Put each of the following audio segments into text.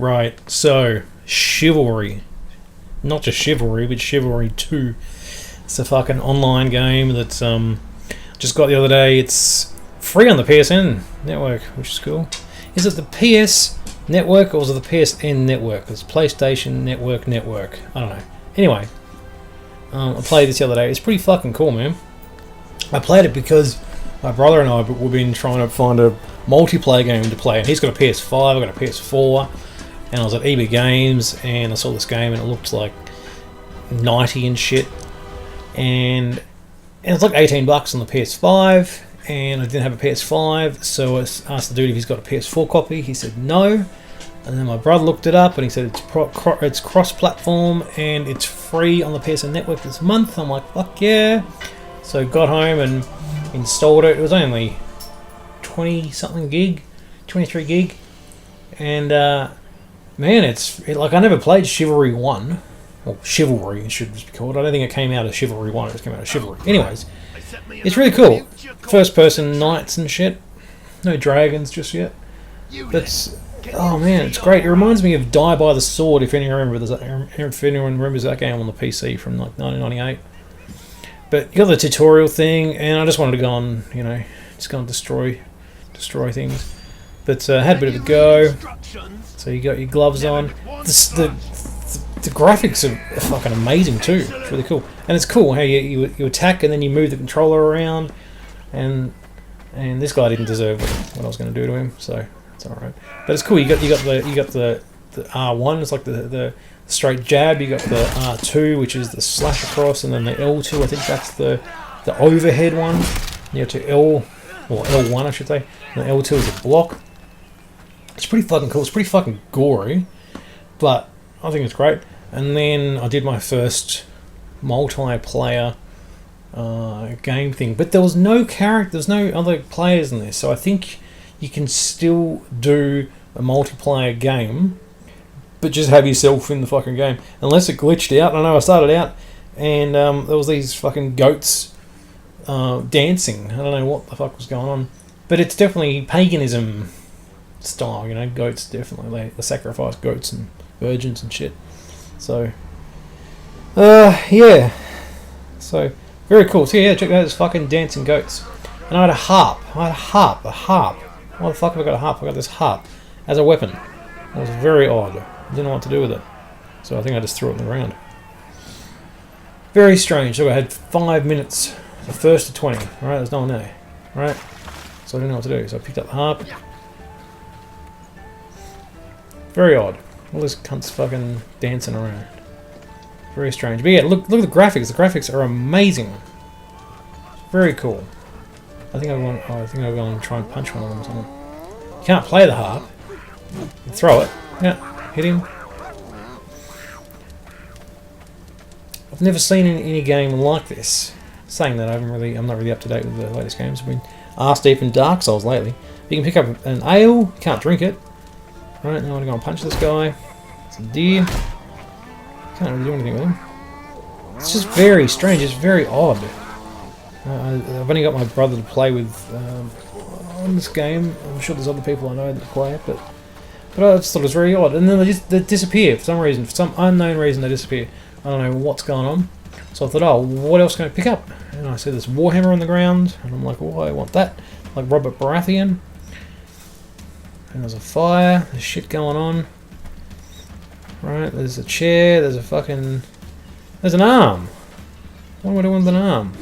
Right, so Chivalry. Not just Chivalry, but Chivalry 2. It's a fucking online game that's just got the other day. It's free on the PSN network, which is cool. Is it the PS network or is it the PSN network? It's PlayStation Network. I don't know. Anyway, I played this the other day. It's pretty fucking cool, man. I played it because my brother and I we've been trying to find a multiplayer game to play, and he's got a PS5, I've got a PS4, and I was at EB Games and I saw this game and it looked like 90 and shit, and it's like $18 on the PS5, and I didn't have a PS5, so I asked the dude if he's got a PS4 copy. He said no, and then my brother looked it up and he said it's cross-platform and it's free on the PSN network this month. I'm like, fuck yeah. So got home and installed it. It was only 20-something gig, 23 gig, and man, it's like I never played Chivalry 1, or Chivalry it should be called. I don't think it came out of Chivalry 1, it just came out of Chivalry. Anyways, it's really cool. First person knights and shit. No dragons just yet. That's, oh man, it's great. It reminds me of Die by the Sword, if anyone remembers that game on the PC from like 1998. But you got the tutorial thing, and I just wanted to go on, you know, just go and destroy things. But had a bit of a go. So you got your gloves on. The graphics are fucking amazing too. It's really cool, and it's cool how you attack and then you move the controller around, and this guy didn't deserve what I was going to do to him, so it's all right. But it's cool. You got the R1. It's like the straight jab. You got the R2, which is the slash across, and then the L2. I think that's the overhead one. You got to L1, I should say. And the L2 is a block. It's pretty fucking cool. It's pretty fucking gory, but I think it's great. And then I did my first multiplayer game thing, but there was no character, there's no other players in this, so I think you can still do a multiplayer game, but just have yourself in the fucking game, unless it glitched out. I know I started out and there was these fucking goats dancing. I don't know what the fuck was going on, but it's definitely paganism style, you know. Goats, definitely, they sacrifice goats and virgins and shit. So yeah, so very cool. So yeah, check out those fucking dancing goats. And I had a harp. A harp. Why the fuck have I got a harp? I got this harp as a weapon. It was very odd. I didn't know what to do with it, so I think I just threw it on the ground. Very strange. So I had 5 minutes, the first to 20. Right, there's no one there. Right, so I didn't know what to do. So I picked up the harp. Very odd. All this cunt's fucking dancing around. Very strange. But yeah, look at the graphics. The graphics are amazing. Very cool. I think I'm going to try and punch one of them or something. You can't play the harp. You throw it. Yeah, hit him. I've never seen any game like this. Saying that, I'm not really up to date with the latest games. I've been arse deep in Dark Souls lately. You can pick up an ale. You can't drink it. Right, now I want to go and punch this guy. It's a deer. Can't really do anything with him. It's just very strange. It's very odd. I've only got my brother to play with on this game. I'm sure there's other people I know that play it, but I just thought it was very odd. And then they disappear for some reason. For some unknown reason, they disappear. I don't know what's going on. So I thought, oh, what else can I pick up? And I see this Warhammer on the ground, and I'm like, oh, I want that. Like Robert Baratheon. And there's a fire, there's shit going on. Right, there's a chair, there's an arm. What am I doing with an arm?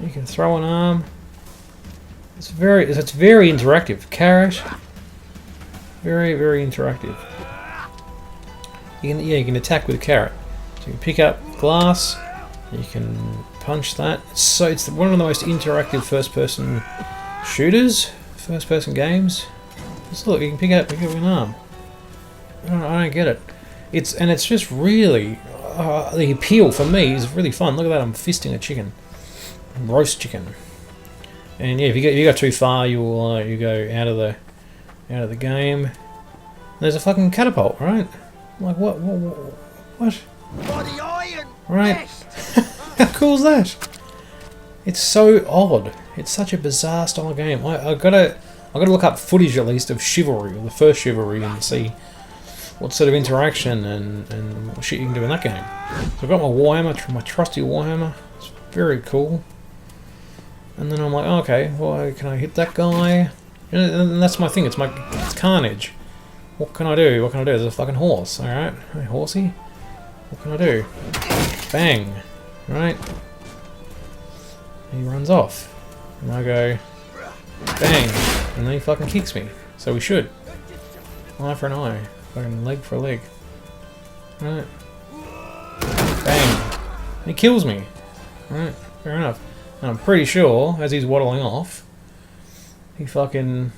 You can throw an arm. It's very interactive. Carrot. Very, very interactive. You can attack with a carrot. So you can pick up glass, you can punch that. So it's one of the most interactive first-person shooters, first-person games. Just look, you can pick up an arm. I don't get it. It's just really the appeal for me is really fun. Look at that, I'm fisting a chicken, roast chicken. And yeah, if you go too far, you go out of the game. And there's a fucking catapult, right? Like what? Right? How cool is that? It's so odd. It's such a bizarre style game. I gotta look up footage at least of Chivalry, or the first Chivalry, and see what sort of interaction and shit you can do in that game. So I've got my Warhammer, my trusty Warhammer. It's very cool. And then I'm like, oh, okay, well, can I hit that guy? And that's my thing. It's Carnage. What can I do? What can I do? There's a fucking horse. All right, hey, horsey. What can I do? Bang. Right. He runs off, and I go, bang, and then he fucking kicks me. So we should. Eye for an eye. Fucking leg for a leg. Right. Bang. And he kills me. Right. Fair enough. And I'm pretty sure, as he's waddling off, he fucking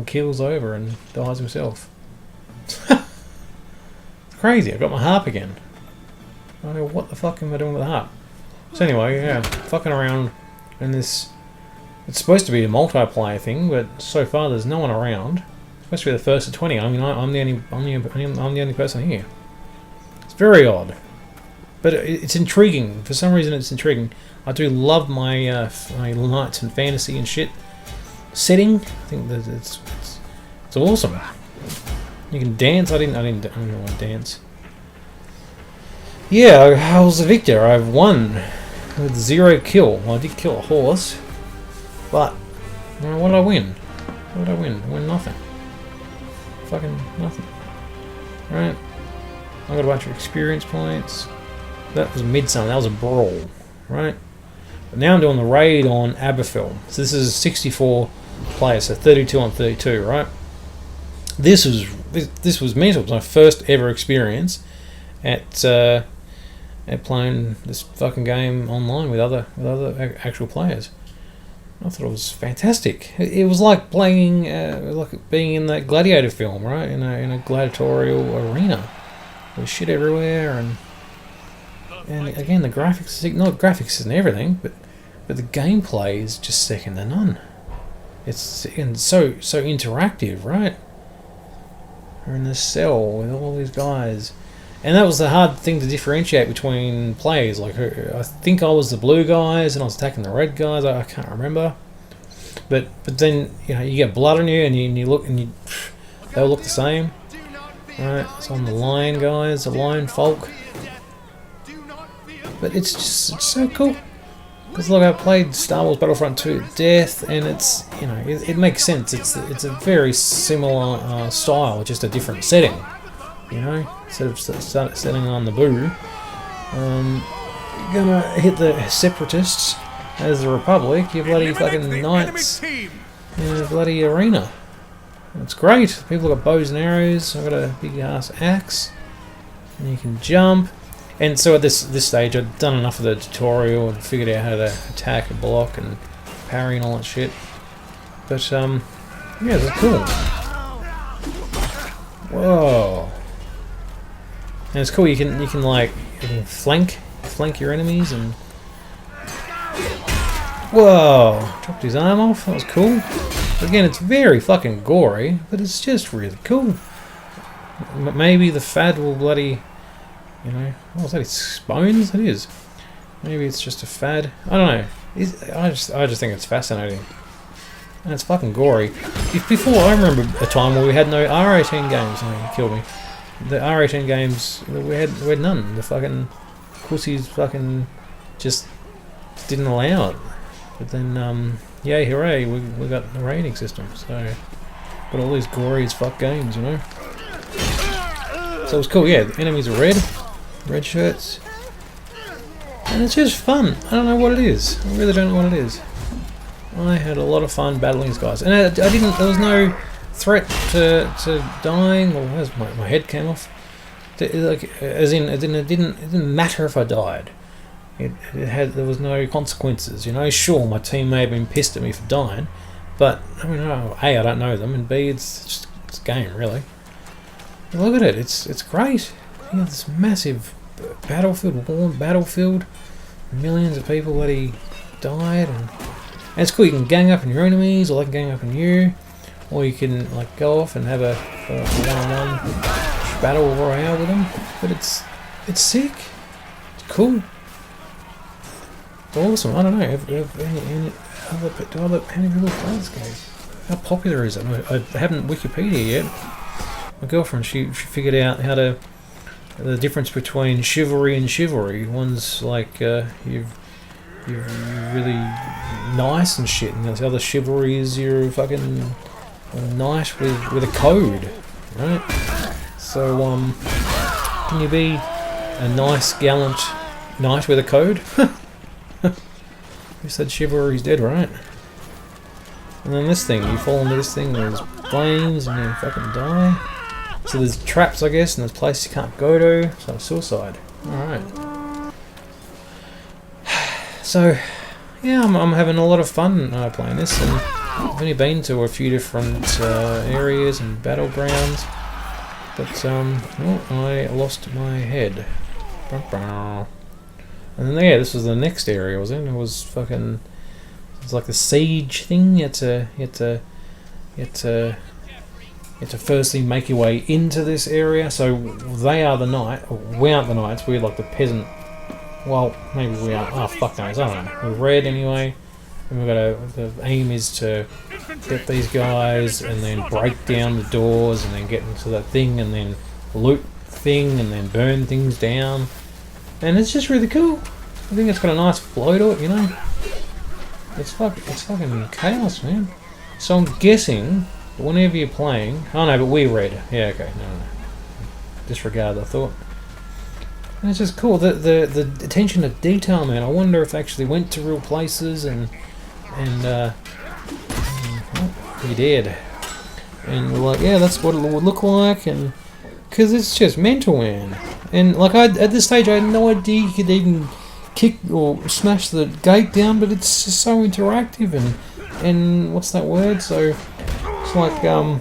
keels over and dies himself. It's crazy. I got my harp again. I don't know what the fuck am I doing with the harp. So anyway, yeah, fucking around in this. It's supposed to be a multiplayer thing, but so far there's no one around. It's supposed to be the first of 20. I mean, I'm the only person here. It's very odd, but it's intriguing. For some reason, it's intriguing. I do love my my knights and fantasy and shit setting. I think that it's awesome. You can dance. I don't want to dance. Yeah, I was the victor. I've won with 0 kill. Well, I did kill a horse, but what did I win? What did I win? I win nothing. Fucking nothing. Right. I got a bunch of experience points. That was Midsummer. That was a brawl. Right. But now I'm doing the raid on Aberfell. So this is 64 players, so 32 on 32. Right. This was mental. It was my first ever experience at playing this fucking game online with other actual players. I thought it was fantastic. It was like playing, like being in that gladiator film, right? In a gladiatorial arena. There's shit everywhere, and again the graphics. Not graphics isn't everything, but the gameplay is just second to none. It's so interactive, right? We're in this cell with all these guys. And that was the hard thing to differentiate between players. Like, I think I was the blue guys and I was attacking the red guys. I can't remember. But then, you know, you get blood on you and you look and they all look the same. Right, so I'm the lion guys, the lion folk. But it's so cool. Because look, I played Star Wars Battlefront 2 to death, and it's, you know, it makes sense. It's a very similar style, just a different setting. You know, instead of setting on the boo, you're gonna hit the separatists as the Republic. You bloody fucking knights in a bloody arena. It's great. People got bows and arrows. I've got a big ass axe, and you can jump. And so at this stage, I'd done enough of the tutorial and figured out how to attack and block and parry and all that shit. But yeah, it's cool. Whoa. And it's cool. You can flank your enemies and. Whoa! Dropped his arm off. That was cool. Again, it's very fucking gory, but it's just really cool. Maybe the fad will bloody, you know, what was that? It's bones. It is. Maybe it's just a fad. I don't know. I just think it's fascinating. And it's fucking gory. Before, I remember a time where we had no R18 games. Oh, you killed me. The R18 games, we had none. The fucking pussies fucking just didn't allow it. But then, yay, hooray, we got the rating system. So, got all these gory as fuck games, you know. So it was cool, yeah. The enemies are red shirts. And it's just fun. I don't know what it is. I really don't know what it is. I had a lot of fun battling these guys. And there was no threat to dying, or my head came off. Like, as in, it didn't matter if I died. There was no consequences, you know. Sure, my team may have been pissed at me for dying, but I mean, A, I don't know them, and B, it's a game, really. Look at it, it's great. You have this massive warm battlefield, millions of people that he died, and it's cool. You can gang up on your enemies, or they can gang up on you, or you can like go off and have a one-on-one battle royale with them. But it's sick. It's cool. It's awesome. I don't know. How many people play this game? How popular is it? I haven't Wikipedia yet. my girlfriend, she figured out how to the difference between chivalry and chivalry. One's like you're really nice and shit, and the other chivalry is you're fucking nice with a code, right? So can you be a nice gallant knight with a code? You said chivalry's dead, right? And then this thing, you fall into this thing, there's flames and you fucking die. So there's traps, I guess, and there's places you can't go to. So suicide. Alright. So, yeah, I'm having a lot of fun playing this, and I've only been to a few different areas and battlegrounds. But, I lost my head. And then, yeah, this was the next area, wasn't it? It was fucking... It's like the siege thing. You had to firstly make your way into this area. So they are the knight. We aren't the knights. We're like the peasant. Well, maybe we are. Oh fuck knows. I don't know. We're red anyway. And we've got the aim is to get these guys and then break down the doors and then get into that thing and then loot the thing and then burn things down. And it's just really cool. I think it's got a nice flow to it, you know. It's fucking chaos, man. So I'm guessing whenever you're playing, oh no, but we're red. Yeah, okay, no. Disregard the thought. And it's just cool. The attention to detail, man. I wonder if they actually went to real places and he did. And we're like, yeah, that's what it would look like, and because it's just mental, man. And like at this stage, I had no idea you could even kick or smash the gate down, but it's just so interactive and what's that word? So it's like the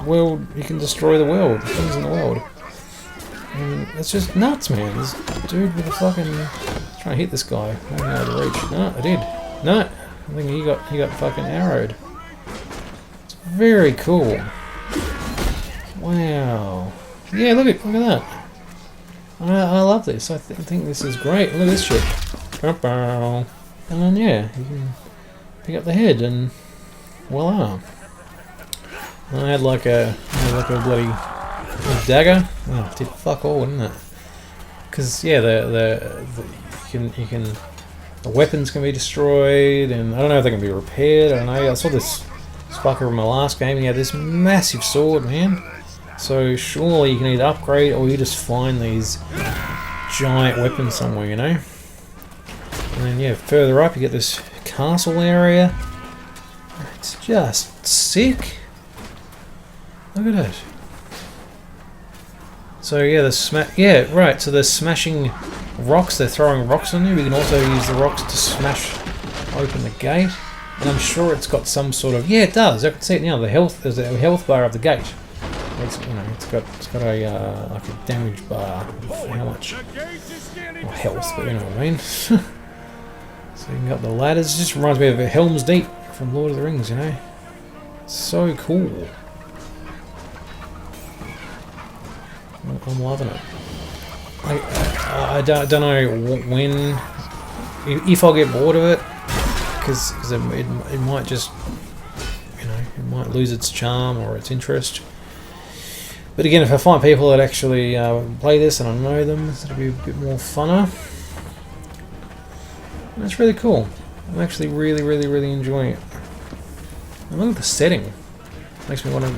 world you can destroy the world, things in the world. And it's just nuts, man. This dude with a fucking trying to hit this guy. I don't know how to reach. No, I did. No, I think he got fucking arrowed. It's very cool. Wow. Yeah, look at that. I love this. I think this is great. Look at this shit. And then yeah, you can pick up the head and voila. And I had like a bloody dagger. Oh, it did fuck all, didn't it? Because yeah, you can the weapons can be destroyed, and I don't know if they can be repaired. I don't know. I saw this fucker in my last game. He had this massive sword, man. So surely you can either upgrade or you just find these giant weapons somewhere, you know? And then yeah, further up you get this castle area. It's just sick. Look at it. So yeah, so they're smashing rocks, they're throwing rocks on you. We can also use the rocks to smash open the gate. And I'm sure it's got some sort of, yeah, it does. I can see it now. There's a health bar of the gate. It's got a like a damage bar of how much health, but you know what I mean. So you can go up the ladders. It just reminds me of Helm's Deep from Lord of the Rings, you know. So cool. I'm loving it. I don't know when, if I'll get bored of it, because it might just, you know, it might lose its charm or its interest. But again, if I find people that actually play this and I know them, it'll be a bit more funner. And that's really cool. I'm actually really enjoying it. And look at the setting. Makes me want to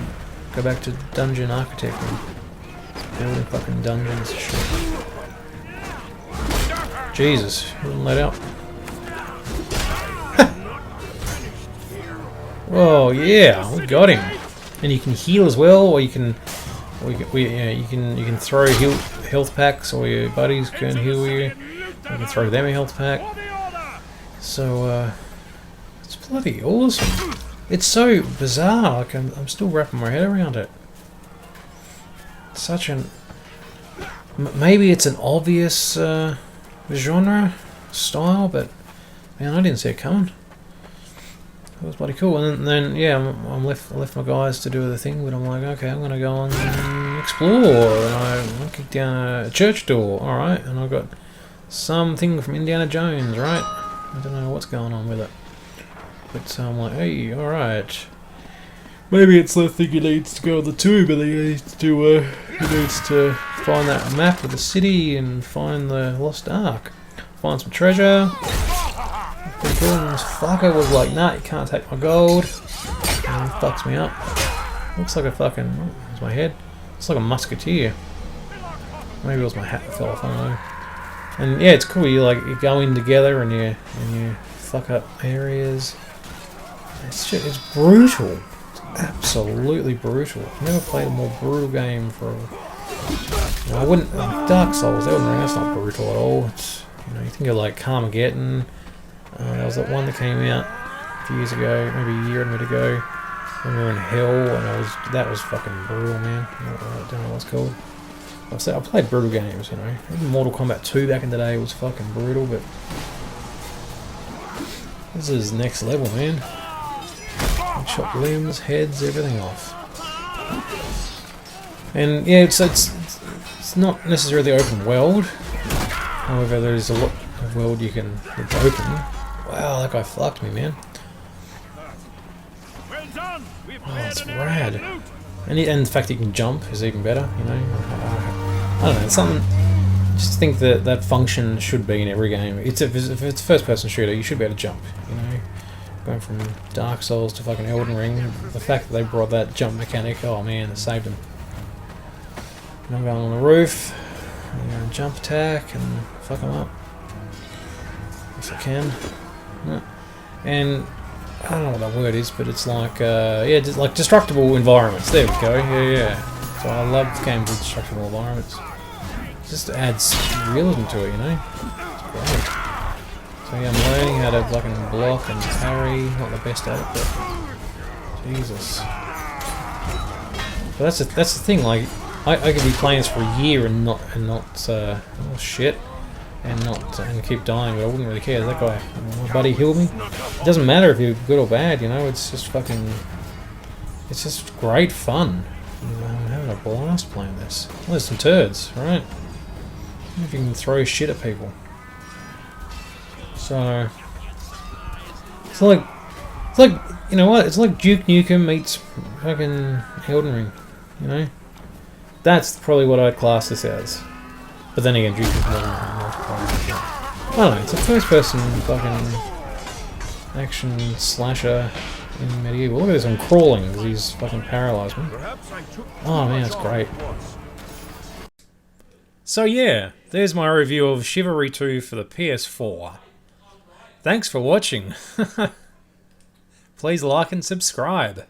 go back to Dungeon Architect and building fucking dungeons and shit. Jesus, he wouldn't let out. Whoa, yeah, we got him. And you can heal as well, or you can you can throw health packs, or your buddies can heal you. You can throw them a health pack. So it's bloody awesome. It's so bizarre. Like I'm still wrapping my head around it. Such an maybe it's an obvious genre style, but man, I didn't see it coming. It was bloody cool. And then yeah, I left my guys to do the thing, but I'm like, okay, I'm gonna go and explore. And I kicked down a church door. All right, and I got something from Indiana Jones. Right, I don't know what's going on with it, but I'm like, hey, all right. Maybe it's the thing he needs to go on the tube, and he needs to find that map of the city and find the lost ark. Find some treasure. Pretty cool. And this fucker was like, nah, you can't take my gold. And he fucks me up. Looks like a fucking... Oh, there's my head. Looks like a musketeer. Maybe it was my hat that fell off, I don't know. And yeah, it's cool. You go in together and you fuck up areas. It's brutal. It's absolutely brutal. I've never played a more brutal game for... I wouldn't... Dark Souls, Elden Ring, that's not brutal at all. It's, you think of like Carmageddon. There was that one that came out a few years ago, maybe a year and a bit ago. When we were in hell, and that was fucking brutal, man. I don't know what it's called. I played brutal games, Even Mortal Kombat 2 back in the day was fucking brutal, but this is next level, man. I chop limbs, heads, everything off. And yeah, it's not necessarily open world. However, there's a lot of world it's open. Wow, that guy fucked me, man. Oh, it's rad. And the fact that you can jump is even better, I don't know, it's something... Just think that function should be in every game. If it's a first-person shooter, you should be able to jump, Going from Dark Souls to fucking Elden Ring, the fact that they brought that jump mechanic, oh man, it saved them. And I'm going on the roof, I'm going to jump attack and fuck them up. If I can. Yeah. And... I don't know what that word is, but it's like, just like destructible environments. There we go, yeah. So I love games with destructible environments. It just adds realism to it, It's great. So yeah, I'm learning how to fucking block and parry. Not the best at it, but Jesus. But that's the thing. Like, I could be playing this for a year and not oh shit. And keep dying, but I wouldn't really care. That guy, my buddy, healed me. It doesn't matter if you're good or bad, It's just fucking... It's just great fun. I'm having a blast playing this. Well, there's some turds, right? If you can throw shit at people. So... It's like, you know what? It's like Duke Nukem meets fucking Elden Ring, That's probably what I'd class this as. But then again, Duke is more multiplayer. I don't know, it's a first-person fucking action slasher in medieval. Look at this, I'm crawling because he's fucking paralysed me. Oh man, it's great. So yeah, there's my review of Chivalry 2 for the PS4. Thanks for watching. Please like and subscribe.